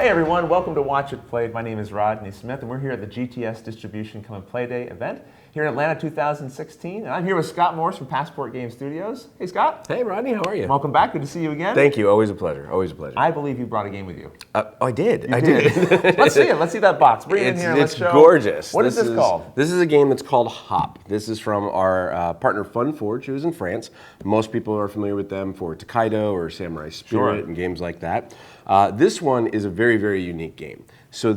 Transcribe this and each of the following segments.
Hey everyone, welcome to Watch It Played. My name is Rodney Smith, and we're here at the GTS Distribution Come and Play Day event here in Atlanta 2016. And I'm here with Scott Morris from Passport Game Studios. Hey Scott. Hey Rodney, how are you? Welcome back, good to see you again. Thank you, always a pleasure, always a pleasure. I believe you brought a game with you. I did. You did. Let's see it, let's see that box. Bring it in here and let's show. It's gorgeous. What is this called? This is a game that's called Hop. This is from our partner Fun Forge, who's in France. Most people are familiar with them for Takedo or Samurai Spirit and games like that. This one is a very, very unique game. So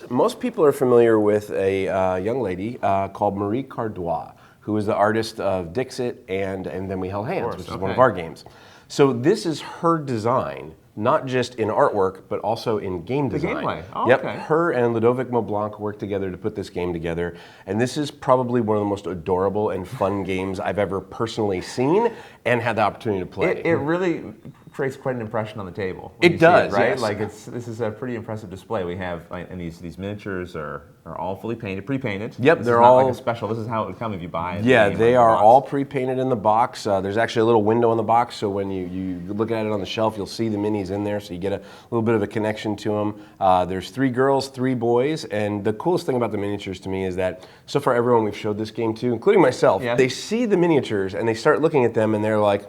most people are familiar with a young lady called Marie Cardois, who is the artist of Dixit and Then We Held Hands, which is one of our games. So this is her design, not just in artwork, but also in game design. The gameplay. Oh, yep. Okay. Her and Ludovic Maublanc worked together to put this game together, and this is probably one of the most adorable and fun games I've ever personally seen and had the opportunity to play. It really creates quite an impression on the table. It does, right? yes. Like this is a pretty impressive display. We have, and these miniatures are all fully painted, pre-painted. Yep, this they're is not all like a special. This is how it would come if you buy it. Yeah, they are all pre-painted in the box. There's actually a little window in the box, so when you look at it on the shelf, you'll see the minis in there, so you get a little bit of a connection to them. There's 3 girls, 3 boys, and the coolest thing about the miniatures to me is that so far everyone we've showed this game to, including myself, they see the miniatures and they start looking at them and they're like,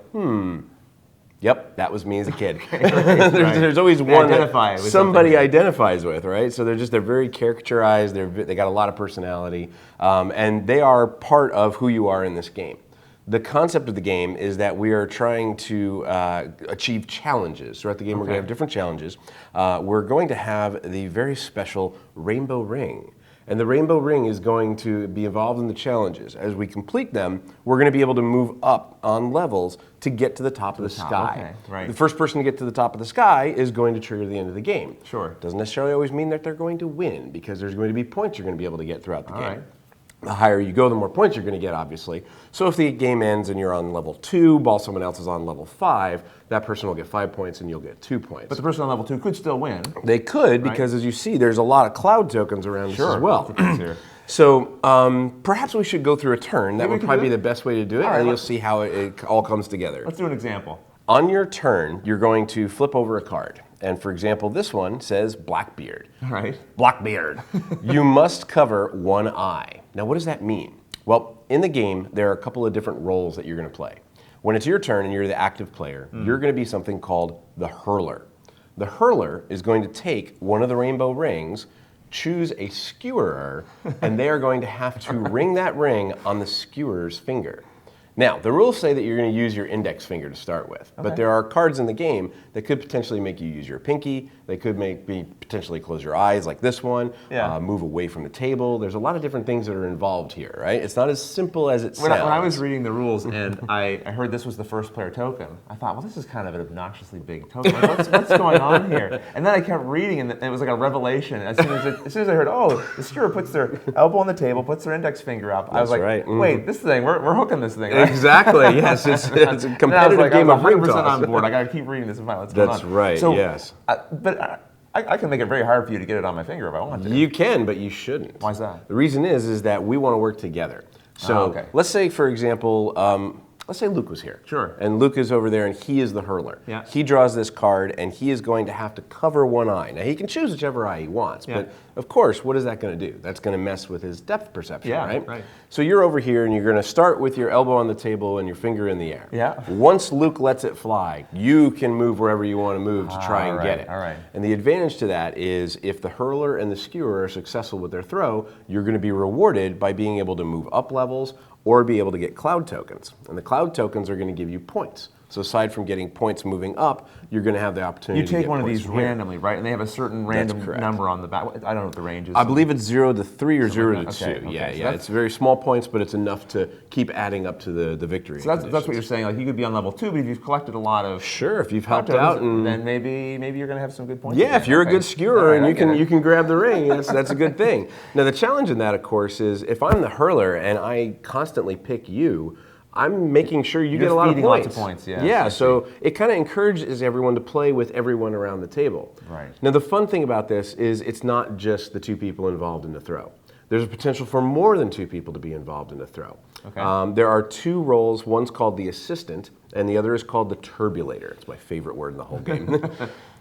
yep, that was me as a kid. There's always one that somebody identifies with, right? So they're very caricaturized. They got a lot of personality, and they are part of who you are in this game. The concept of the game is that we are trying to achieve challenges. Throughout the game, we're going to have different challenges. We're going to have the very special Rainbow Ring. And the Rainbow Ring is going to be involved in the challenges. As we complete them, we're going to be able to move up on levels to get to the top of the sky. Okay, right. The first person to get to the top of the sky is going to trigger the end of the game. Sure. Doesn't necessarily always mean that they're going to win, because there's going to be points you're going to be able to get throughout the game. Right. The higher you go, the more points you're going to get, obviously. So if the game ends and you're on level 2, while someone else is on level 5, that person will get 5 points and you'll get 2 points. But the person on level 2 could still win. They could, because as you see, there's a lot of cloud tokens around this as well. So perhaps we should go through a turn. That would probably be the best way to do it, and you'll see how it all comes together. Let's do an example. On your turn, you're going to flip over a card. And for example, this one says Blackbeard. All right. Blackbeard. You must cover one eye. Now, what does that mean? Well, in the game, there are a couple of different roles that you're going to play. When it's your turn and you're the active player, you're going to be something called the hurler. The hurler is going to take one of the rainbow rings, choose a skewerer, and they are going to have to ring that ring on the skewerer's finger. Now, the rules say that you're going to use your index finger to start with, but there are cards in the game that could potentially make you use your pinky. They could make me potentially close your eyes like this one, move away from the table. There's a lot of different things that are involved here, right? It's not as simple as it sounds. When I was reading the rules and I heard this was the first player token, I thought, well, this is kind of an obnoxiously big token. Like, what's going on here? And then I kept reading and it was like a revelation. As soon as I heard, oh, the skewer puts their elbow on the table, puts their index finger up, I was like, wait, this thing, we're hooking this thing, right? Exactly, yes. It's a competitive game of ring toss. I was 100% on board. I got to keep reading this and find out what's going on. That's right, so, yes. But I can make it very hard for you to get it on my finger if I want to. You can, but you shouldn't. Why is that? The reason is that we want to work together. So let's say, for example, let's say Luke was here. Sure. And Luke is over there and he is the hurler. Yeah. He draws this card and he is going to have to cover one eye. Now he can choose whichever eye he wants, but of course, what is that going to do? That's going to mess with his depth perception, right? So you're over here and you're going to start with your elbow on the table and your finger in the air. Yeah. Once Luke lets it fly, you can move wherever you want to move to try and get it. All right. And the advantage to that is if the hurler and the skewer are successful with their throw, you're going to be rewarded by being able to move up levels or be able to get cloud tokens. And the cloud tokens are going to give you points. So aside from getting points moving up, you're going to have the opportunity to get You take one of these from here. randomly, right? And they have a certain random number on the back. I don't know what the range is. I believe it's 0 to 3 or 0 to 2. Okay. Yeah. It's very small points, but it's enough to keep adding up to the victory. So that's what you're saying. Like you could be on level 2, but if you've collected a lot of if you've helped out, then maybe you're going to have some good points. Yeah, if you're a good skewer and you can grab the ring, that's a good thing. Now the challenge in that, of course, is if I'm the hurler and I constantly pick you, I'm making sure you get a lot of points. Lots of points, yeah. So it kind of encourages everyone to play with everyone around the table. Right. Now the fun thing about this is it's not just the 2 people involved in the throw. There's a potential for more than 2 people to be involved in a throw. Okay. There are 2 roles. One's called the assistant, and the other is called the turbulator. It's my favorite word in the whole game.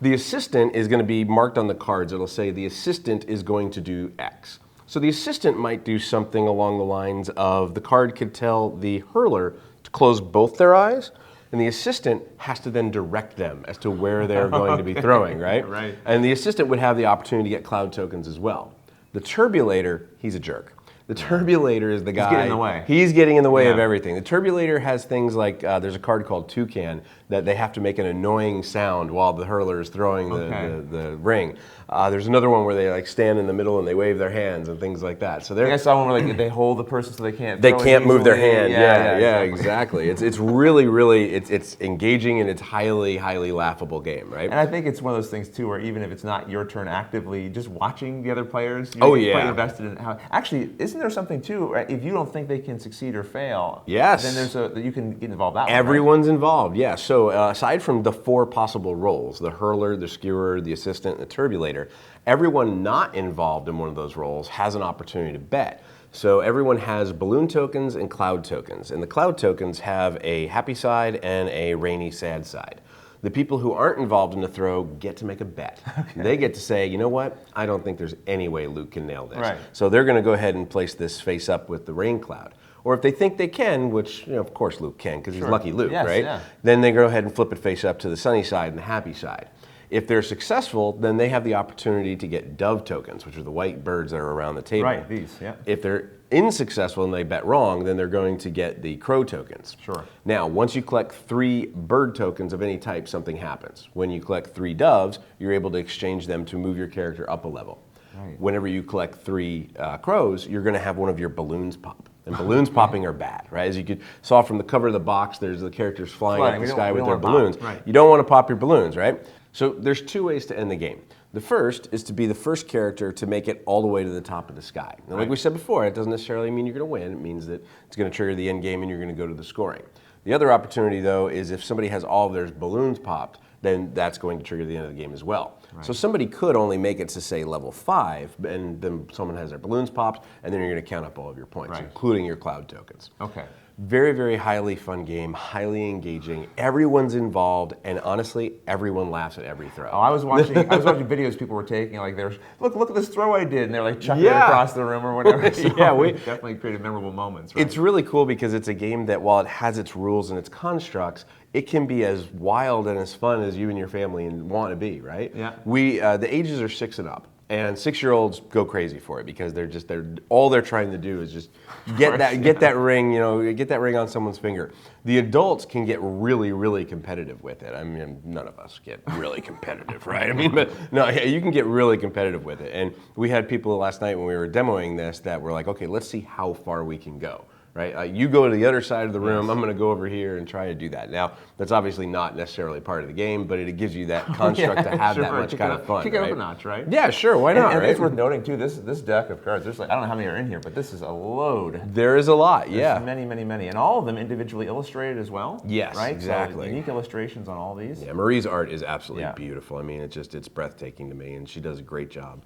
The assistant is going to be marked on the cards. It'll say the assistant is going to do X. So the assistant might do something along the lines of the card could tell the hurler to close both their eyes, and the assistant has to then direct them as to where they're going to be throwing, right? Right. And the assistant would have the opportunity to get cloud tokens as well. The turbulator, he's a jerk. The turbulator is the guy. He's getting in the way. He's getting in the way of Yeah. everything. The turbulator has things like, there's a card called Toucan that they have to make an annoying sound while the hurler is throwing the ring. There's another one where they like stand in the middle and they wave their hands and things like that. So I think I saw one where like, they hold the person so they can't. they throw it can't move their easily. hand. Yeah, exactly. It's really it's engaging and it's highly laughable game, right? And I think it's one of those things too, where even if it's not your turn actively, just watching the other players, yeah. quite invested in how. Actually, isn't there something too? Right? If you don't think they can succeed or fail, Yes. then that you can get involved that way. Everyone's involved, yeah. So aside from the 4 possible roles, the hurler, the skewer, the assistant, and the turbulator, everyone not involved in one of those roles has an opportunity to bet. So everyone has balloon tokens and cloud tokens, and the cloud tokens have a happy side and a rainy, sad side. The people who aren't involved in the throw get to make a bet. Okay. They get to say, you know what, I don't think there's any way Luke can nail this. Right. So they're going to go ahead and place this face up with the rain cloud. Or if they think they can, which of course Luke can because he's lucky Luke, Yes, right? yeah. Then they go ahead and flip it face up to the sunny side and the happy side. If they're successful, then they have the opportunity to get dove tokens, which are the white birds that are around the table. Right, these, yeah. If they're unsuccessful and they bet wrong, then they're going to get the crow tokens. Sure. Now, once you collect 3 bird tokens of any type, something happens. When you collect 3 doves, you're able to exchange them to move your character up a level. Right. Whenever you collect 3 crows, you're going to have one of your balloons pop. And balloons popping are bad, right? As you saw from the cover of the box, there's the characters flying up the sky with their balloons. Right. You don't want to pop your balloons, right? So there's 2 ways to end the game. The first is to be the first character to make it all the way to the top of the sky. Now, like we said before, it doesn't necessarily mean you're going to win. It means that it's going to trigger the end game and you're going to go to the scoring. The other opportunity, though, is if somebody has all of their balloons popped, then that's going to trigger the end of the game as well. Right. So somebody could only make it to, say, level 5, and then someone has their balloons popped, and then you're going to count up all of your points, including your cloud tokens. Okay. Very, very highly fun game, highly engaging. Everyone's involved, and honestly, everyone laughs at every throw. Oh, I was watching videos people were taking, like they're look at this throw I did, and they're like chucking it across the room or whatever. So Yeah, we definitely created memorable moments. Right? It's really cool because it's a game that, while it has its rules and its constructs, it can be as wild and as fun as you and your family want to be, right? Yeah. The ages are 6 and up. And 6-year-olds go crazy for it because all they're trying to do is just get that ring, get that ring on someone's finger. The adults can get really, really competitive with it. I mean, none of us get really competitive, right? I mean, but no, yeah, you can get really competitive with it. And we had people last night when we were demoing this that were like, okay, let's see how far we can go. Right? You go to the other side of the room, I'm going to go over here and try to do that. Now, that's obviously not necessarily part of the game, but it gives you that construct to have that much kind of fun. Kick it up a notch, right? Yeah, sure, why not, and right? it's worth noting, too, this deck of cards, there's I don't know how many are in here, but this is a load. There is a lot, yeah. There's many, many, many. And all of them individually illustrated as well. Yes, right? exactly. So unique illustrations on all these. Yeah, Marie's art is absolutely beautiful. I mean, it's breathtaking to me, and she does a great job.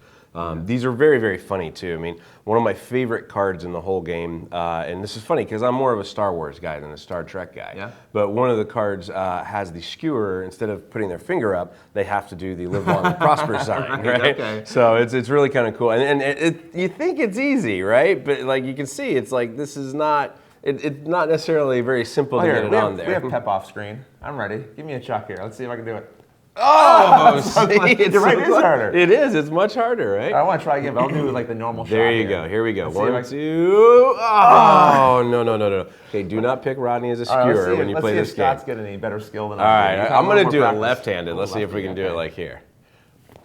These are very, very funny, too. I mean, one of my favorite cards in the whole game, and this is funny because I'm more of a Star Wars guy than a Star Trek guy. Yeah. But one of the cards has the skewer. Instead of putting their finger up, they have to do the live long and prosper sign, right? Okay. So it's really kind of cool. And you think it's easy, right? But like you can see, it's like this is not. It's not necessarily very simple to get it on there. We have Pep off screen. I'm ready. Give me a chuck here. Let's see if I can do it. Oh, see, you're right. It is harder. It is. It's much harder, right? I want to try again, but I'll do like the normal shot. There you go. Here we go. Let's 1, 2. Oh, no. Okay, do not pick Rodney as a skewer when you play this game. Let's see if Scott's got any better skill than All I do. right, I'm going to do it left-handed. Let's see if we can do it like here.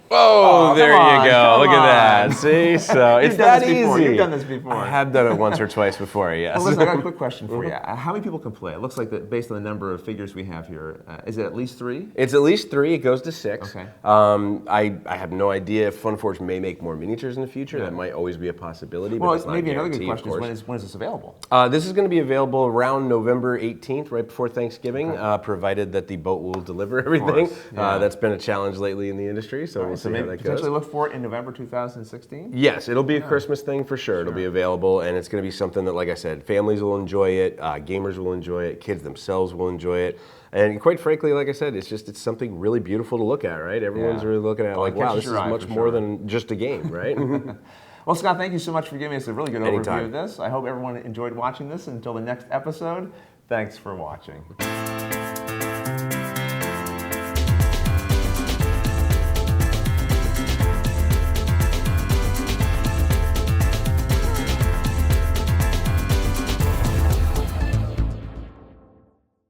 Oh, there you go. Look at that. See? So it's that easy. You've done this before. I have done it once or twice before, yes. Well, listen, I got a quick question for you. How many people can play? It looks like that based on the number of figures we have here, is it at least 3? It's at least 3. It goes to 6. Okay. I have no idea if Funforge may make more miniatures in the future. That might always be a possibility. But Well, maybe another good question is when is this available? This is going to be available around November 18th, right before Thanksgiving, provided that the boat will deliver everything. Yeah. That's been a challenge lately in the industry, so we'll We'll so see how maybe that potentially goes. look for it in November 2016? Yes, it'll be a Christmas thing for sure. It'll be available, and it's going to be something that, like I said, families will enjoy it, gamers will enjoy it, kids themselves will enjoy it. And quite frankly, like I said, it's something really beautiful to look at, right? Everyone's really looking at it like, wow, this is much more than just a game, right? Well, Scott, thank you so much for giving us a really good Anytime. overview of this. I hope everyone enjoyed watching this. Until the next episode, thanks for watching.